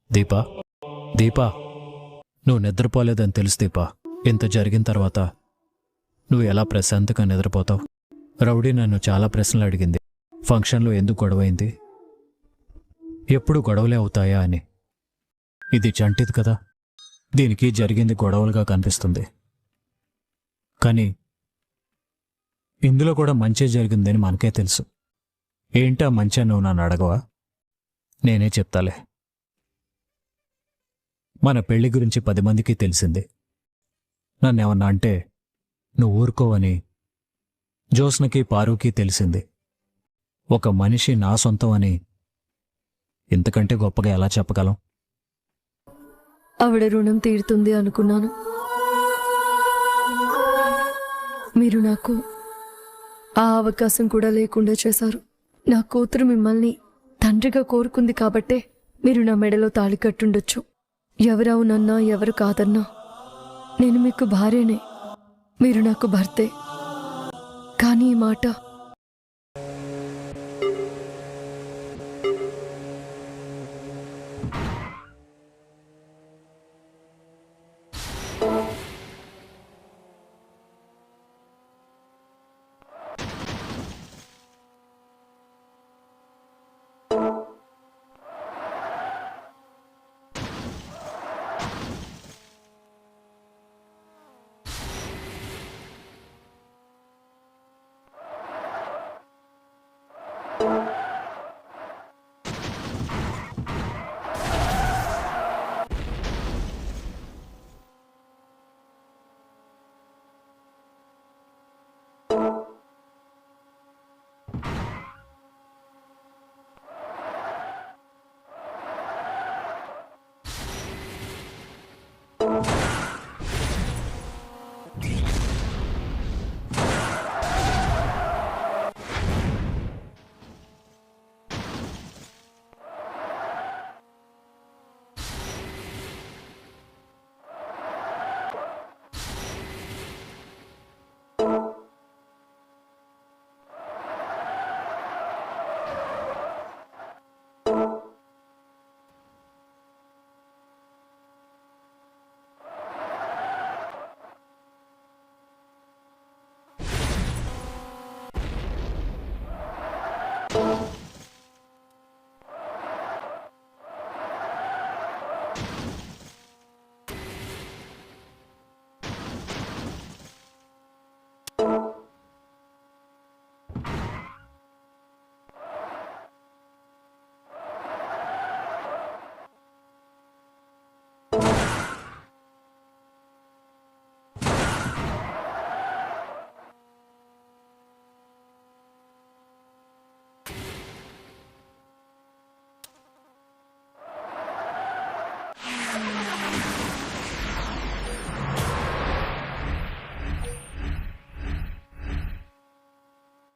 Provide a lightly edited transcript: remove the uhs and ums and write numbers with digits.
దీపా, దీపా, నువ్వు నిద్రపోలేదని తెలుసు దీపా. ఇంత జరిగిన తర్వాత నువ్వు ఎలా ప్రశాంతంగా నిద్రపోతావు? రౌడీ నన్ను చాలా ప్రశ్నలు అడిగింది. ఫంక్షన్లో ఎందుకు గొడవైంది, ఎప్పుడు గొడవలే అవుతాయా అని. ఇది చంటిది కదా, దీనికి జరిగింది గొడవలుగా కనిపిస్తుంది. కానీ ఇందులో కూడా మంచి జరిగిందని మనకే తెలుసు. ఏంటా మంచి నువ్వు నన్ను అడగవా? నేనే చెప్తాలే. మన పెళ్లి గురించి 10 మందికి తెలిసింది. నన్నేమన్నా అంటే నువ్వు ఊరుకోవని జోస్నకి పారుకి తెలిసింది. ఒక మనిషి నా సొంతం అని ఇంతకంటే గొప్పగా ఎలా చెప్పగలం? ఆవిడ రుణం తీరుతుంది అనుకున్నాను. మీరు నాకు ఆ అవకాశం కూడా లేకుండా చేశారు. నా కూతురు మిమ్మల్ని తండ్రిగా కోరుకుంది కాబట్టే మీరు నా మెడలో తాళి కట్టుండొచ్చు. ఎవరవునన్నా ఎవరు కాదన్నా నేను మీకు భార్యనే, మీరు నాకు భర్తే. కానీ ఈ మాట